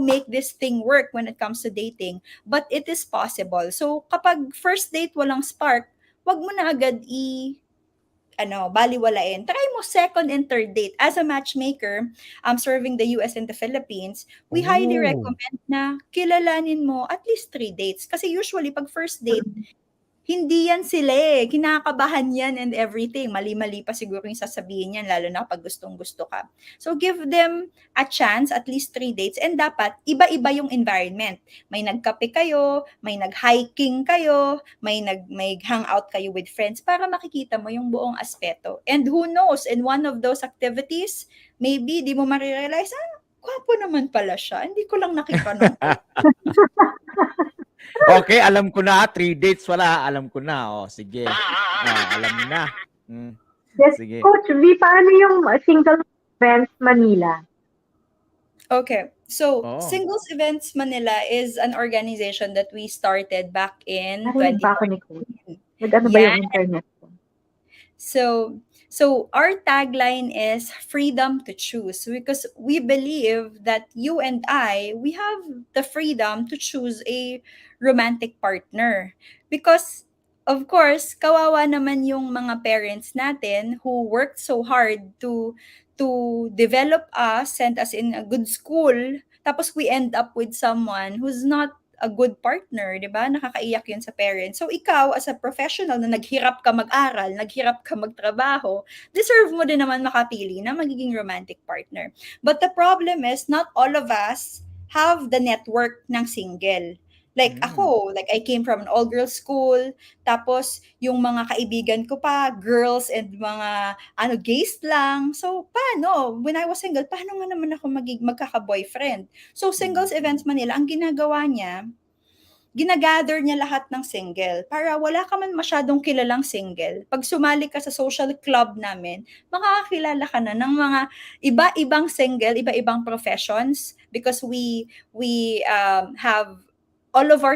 make this thing work when it comes to dating? But it is possible. So kapag first date walang spark, wag mo na agad baliwalain. Try mo second and third date. As a matchmaker, serving the US and the Philippines, we highly recommend na kilalanin mo at least 3 dates. Kasi usually, pag first date, hindi yan sila eh. Kinakabahan yan and everything. Mali-mali pa siguro yung sasabihin yan, lalo na pag gustong-gusto ka. So, give them a chance, at least 3 dates. And dapat, iba-iba yung environment. May nagkape kayo, may nag-hiking kayo, may hangout kayo with friends para makikita mo yung buong aspeto. And who knows, in one of those activities, maybe di mo marirealize, gwapo naman pala siya. Hindi ko lang nakita nung Okay, alam ko na. 3 dates wala. Alam ko na. Oh, sige. Alam mo na. Yes, Sige. Coach V, paano yung Single Events Manila? Okay. So, Singles Events Manila is an organization that we started back in Narinig ba ako ni 2014. Coach? Nag-ano ba yung internet ko? So our tagline is freedom to choose, because we believe that you and we have the freedom to choose a romantic partner. Because of course, kawawa naman yung mga parents natin who worked so hard to develop us, send us in a good school, tapos we end up with someone who's not a good partner, 'di ba? Nakakaiyak 'yun sa parents. So ikaw as a professional na naghirap ka mag-aral, naghirap ka magtrabaho, deserve mo din naman makapili na magiging romantic partner. But the problem is not all of us have the network ng single. Like Mm. ako, like I came from an all-girls school, tapos yung mga kaibigan ko pa, girls and mga gays lang. So paano? When I was single, paano nga naman ako magkaka-boyfriend? So Singles Events Manila, ang ginagawa niya, ginagather niya lahat ng single para wala ka man masyadong kilalang single. Pag sumali ka sa social club namin, makakakilala ka na ng mga iba-ibang single, iba-ibang professions because we have all of our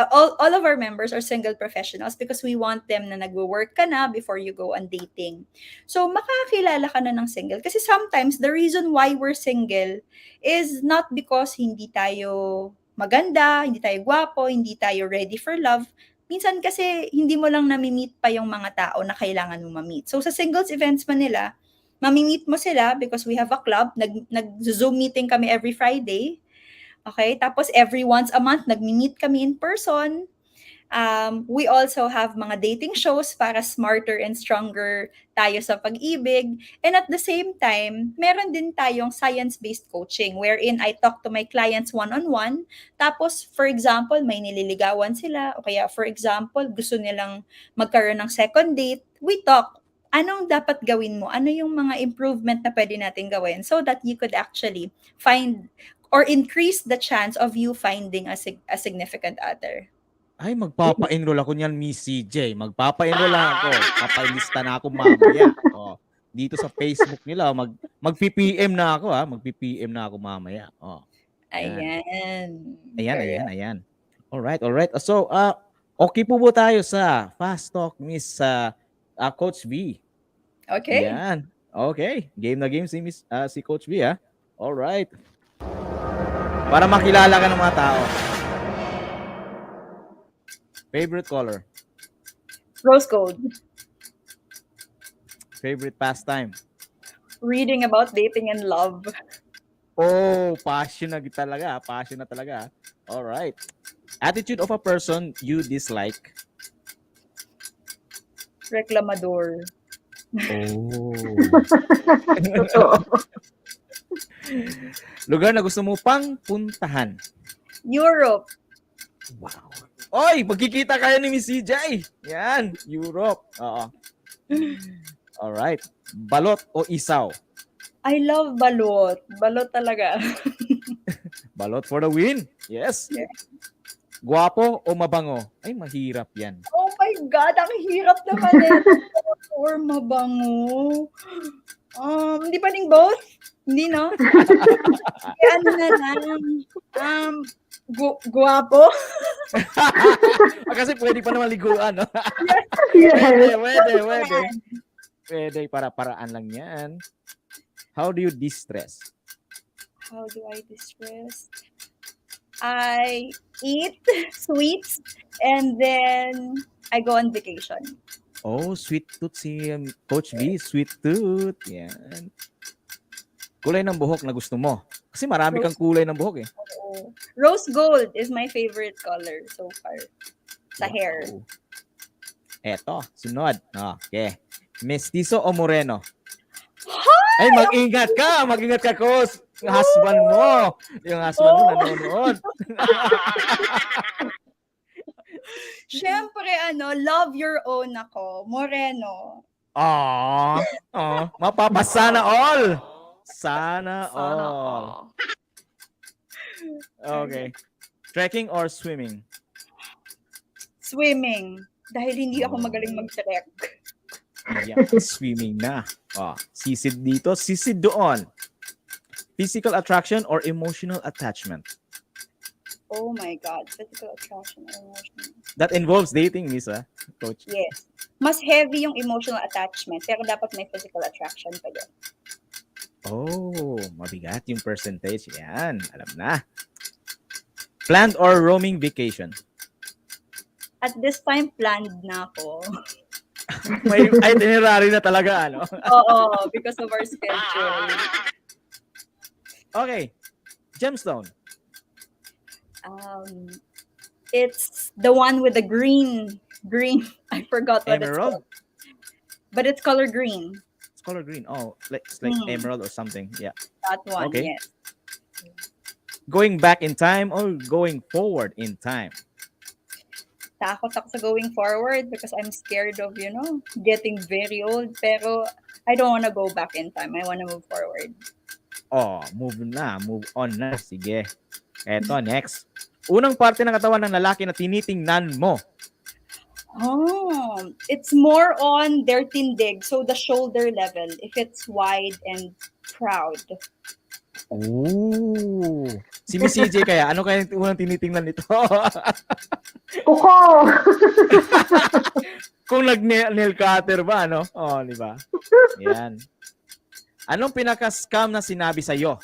all of our members are single professionals because we want them na nagwo-work ka na before you go on dating. So makakakilala ka na ng single kasi sometimes the reason why we're single is not because hindi tayo maganda, hindi tayo gwapo, hindi tayo ready for love. Minsan kasi hindi mo lang nami-meet pa yung mga tao na kailangan mo ma-meet. So sa Singles Events Manila, mami-meet mo sila because we have a club, nag-Zoom meeting kami every Friday. Okay? Tapos every once a month, nagmi-meet kami in person. We also have mga dating shows para smarter and stronger tayo sa pag-ibig. And at the same time, meron din tayong science-based coaching wherein I talk to my clients one-on-one. Tapos, for example, may nililigawan sila o kaya for example, gusto nilang magkaroon ng second date. We talk. Anong dapat gawin mo? Ano yung mga improvement na pwede natin gawin so that you could actually find or increase the chance of you finding a significant other. Ay, magpapa-enroll ako niyan, Miss CJ. Magpapa-enroll lang ako. Papailista na ako mamaya. Oh, dito sa Facebook nila, mag-PPM na ako ha. Mag-PPM na ako mamaya. Oh. Ayan. Ayan. Alright. So, okay po tayo sa Fast Talk, Miss Coach V. Okay. Ayan. Okay. Game na game si Coach V ha. Alright. Para makilala ka ng mga tao. Favorite color? Rose gold. Favorite pastime? Reading about dating and love. Oh, passion na talaga. All right. Attitude of a person you dislike? Reklamador. Oh. Totoo. Lugar na gusto mo pang puntahan? Europe. Wow. Oy, magkikita kayo ni Miss CJ. Yan, Europe. Oo. All right. Balot o isaw? I love balot. Balot talaga. Balot for the win. Yes. Yeah. Guwapo o mabango? Ay, mahirap yan. Oh my God, ang hirap naman or mabango. Hindi pa rin both? Hindi, no? Kaya ano na lang. Guwapo? Kasi pwede pa naman liguan, no? Yes. Pwede, para-paraan lang yan. How do you distress? How do I distress? I eat sweets and then I go on vacation. Oh, sweet tooth si Coach V. Sweet tooth. Yan. Kulay ng buhok na gusto mo. Kasi marami kang kulay ng buhok eh. Oh. Rose gold is my favorite color so far. Sa hair. Eto, sunod. Okay. Mestizo o moreno? Hi! Ay, mag-ingat ka, Coach. Yung husband mo nanonood. Siyempre, love your own ako. Moreno. Mapapasana all. Sana all. Okay. Trekking or swimming? Swimming. Dahil hindi ako magaling mag-trek. Yeah, swimming na. Sisid dito, sisid doon. Physical attraction or emotional attachment? Oh my God. Physical attraction or emotional. That involves dating, Miss, Coach. Yes. Mas heavy yung emotional attachment, pero dapat may physical attraction pa din. Oh, mabigat yung percentage. Yan, alam na. Planned or roaming vacation? At this time, planned na ako. May itinerary na talaga, ano? Oo, because of our schedule. Okay. Gemstone. It's the one with the green. I forgot what it's Emerald? called. But it's color green. It's color green. Oh, it's like emerald or something. Yeah. That one, Okay. yes. Going back in time or going forward in time? Takot ako sa going forward because I'm scared of, getting very old. Pero I don't want to go back in time. I want to move forward. Oh, move on na. Sige. Eto, next. Unang parte ng katawan ng lalaki na tinitingnan mo. Oh, it's more on their tindig. So the shoulder level, if it's wide and proud. Oh. Si Miss CJ kaya, ano kaya yung unang tinitingnan nito? Kuko! Kung nag-nail cutter ba, ano? Oh, di ba? Yan. Anong pinaka-scam na sinabi sa'yo?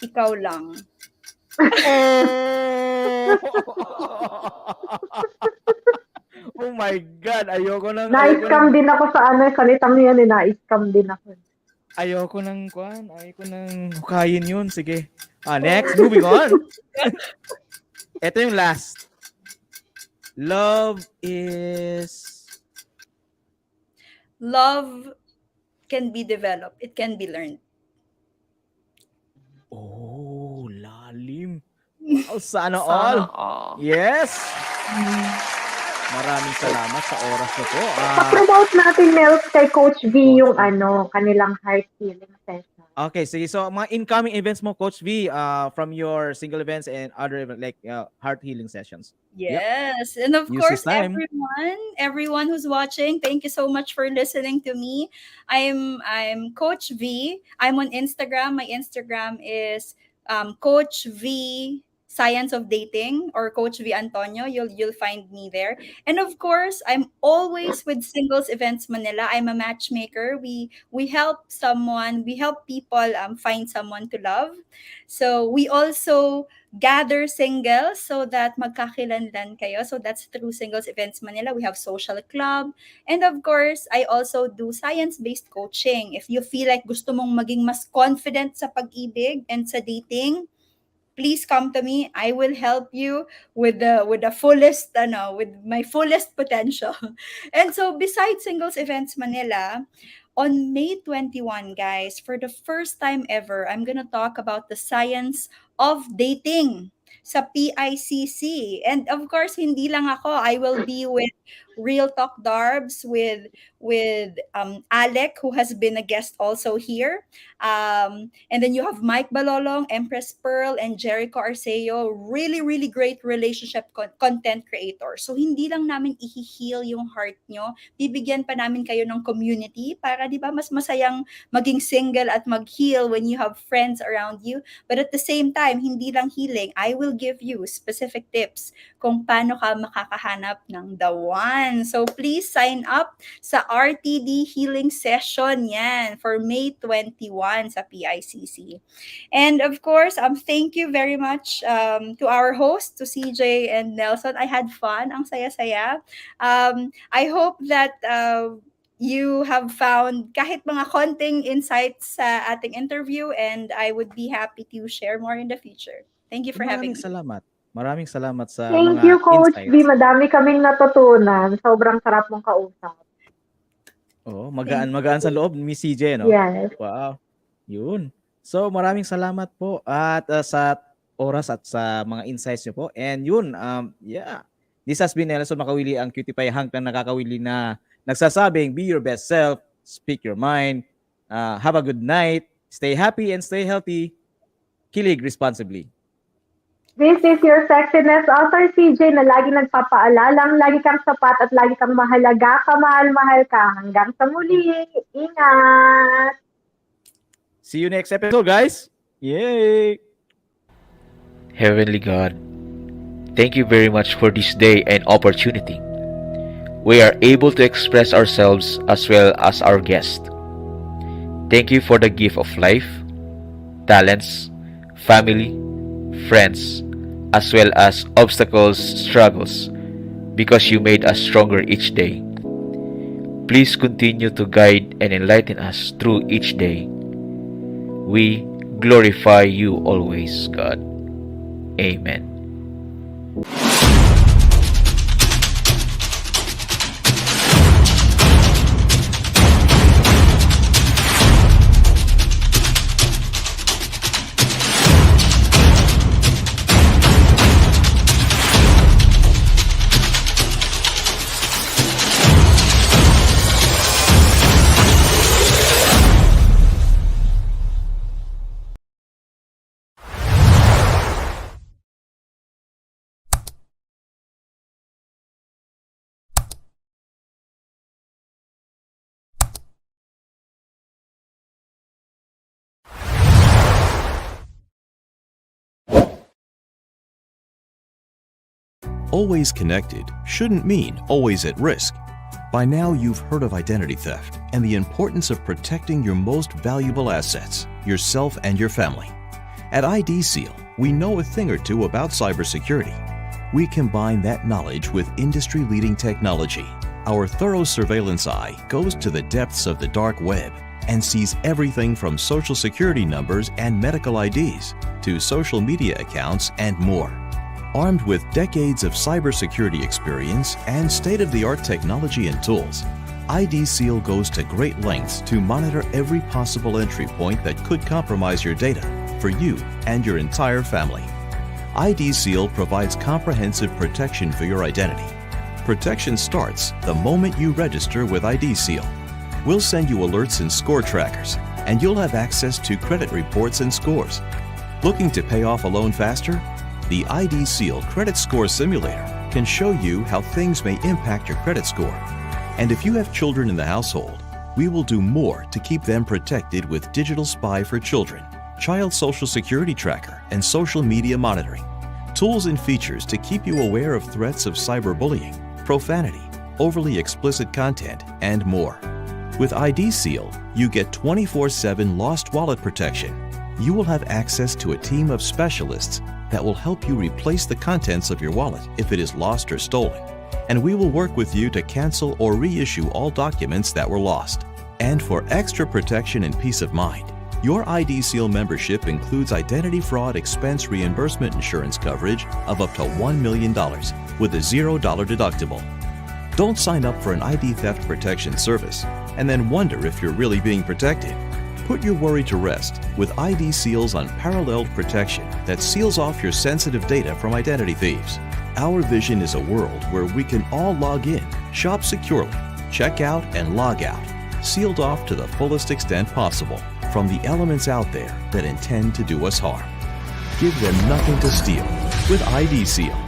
Ikaw lang. Oh my God, ayoko nang... Na-scam din ako sa salitang yan na-scam din ako. Ayoko nang hukayin yun. Sige. Next, moving on. Ito yung last. Love can be developed. It can be learned. Oh, lalim. Wow, sana all. Yes. Maraming salamat sa oras na po. Pa-promote natin, Nels, kay Coach V yung kanilang heart healing session. Okay, sige. So, mga incoming events mo, Coach V, from your single events and other events like heart healing sessions. Yes. Yep. And of course, everyone who's watching, thank you so much for listening to me. I'm Coach V. I'm on Instagram. My Instagram is Coach V Science of Dating or Coach V Antonio. You'll find me there. And of course, I'm always with Singles Events Manila. I'm a matchmaker. We help people find someone to love. So we also gather singles so that magkakilanlan kayo. So that's through Singles Events Manila. We have social club. And of course, I also do science-based coaching. If you feel like gusto mong maging mas confident sa pag-ibig and sa dating, please come to me. I will help you with the fullest with my fullest potential. And so besides Singles Events Manila, on May 21, guys, for the first time ever, I'm gonna talk about the science of dating sa PICC. And of course, hindi lang ako. I will be with Real Talk Darbs with Alec, who has been a guest also here. And then you have Mike Balolong, Empress Pearl, and Jericho Arceo. Really, really great relationship content creator. So, hindi lang namin i-heal yung heart nyo. Bibigyan pa namin kayo ng community para, di ba, mas masayang maging single at mag-heal when you have friends around you. But at the same time, hindi lang healing. I will give you specific tips kung paano ka makakahanap ng the one. So, please sign up sa RTD Healing Session yan for May 21 sa PICC. And of course, thank you very much to our host, to CJ and Nelson. I had fun. Ang saya-saya. I hope that you have found kahit mga konting insights sa ating interview, and I would be happy to share more in the future. Thank you for having me. Maraming salamat sa Thank mga you, Coach insights. V. Madami kaming natutunan. Sobrang sarap mong kausap. Oh, magaan sa loob, Miss CJ, no? Yes. Wow. Yun. So, maraming salamat po at sa oras at sa mga insights niyo po. And yun, this has been Nelson Makawili, ang cutie pie hunk na nakakawili na nagsasabing, be your best self, speak your mind, have a good night, stay happy and stay healthy, kilig responsibly. This is your sexiness author, CJ, na lagi nagpapaalalang lagi kang sapat at lagi kang mahalaga, kamahal-mahal ka. Hanggang sa muli. Ingat! See you next episode, guys! Yay! Heavenly God, thank you very much for this day and opportunity. We are able to express ourselves as well as our guest. Thank you for the gift of life, talents, family, friends, as well as obstacles, struggles, because you made us stronger each day. Please continue to guide and enlighten us through each day. We glorify you always, God. Amen. Always connected shouldn't mean always at risk. By now, you've heard of identity theft and the importance of protecting your most valuable assets, yourself and your family. At ID Seal, we know a thing or two about cybersecurity. We combine that knowledge with industry-leading technology. Our thorough surveillance eye goes to the depths of the dark web and sees everything from social security numbers and medical IDs to social media accounts and more. Armed with decades of cybersecurity experience and state-of-the-art technology and tools, ID Seal goes to great lengths to monitor every possible entry point that could compromise your data for you and your entire family. ID Seal provides comprehensive protection for your identity. Protection starts the moment you register with ID Seal. We'll send you alerts and score trackers, and you'll have access to credit reports and scores. Looking to pay off a loan faster? The ID Seal Credit Score Simulator can show you how things may impact your credit score. And if you have children in the household, we will do more to keep them protected with Digital Spy for Children, Child Social Security Tracker, and social media monitoring. Tools and features to keep you aware of threats of cyberbullying, profanity, overly explicit content, and more. With ID Seal, you get 24/7 lost wallet protection. You will have access to a team of specialists that will help you replace the contents of your wallet if it is lost or stolen. And we will work with you to cancel or reissue all documents that were lost. And for extra protection and peace of mind, your ID Seal membership includes identity fraud expense reimbursement insurance coverage of up to $1 million with a $0 deductible. Don't sign up for an ID theft protection service and then wonder if you're really being protected. Put your worry to rest with ID Seal's unparalleled protection that seals off your sensitive data from identity thieves. Our vision is a world where we can all log in, shop securely, check out, and log out, sealed off to the fullest extent possible from the elements out there that intend to do us harm. Give them nothing to steal with ID Seal.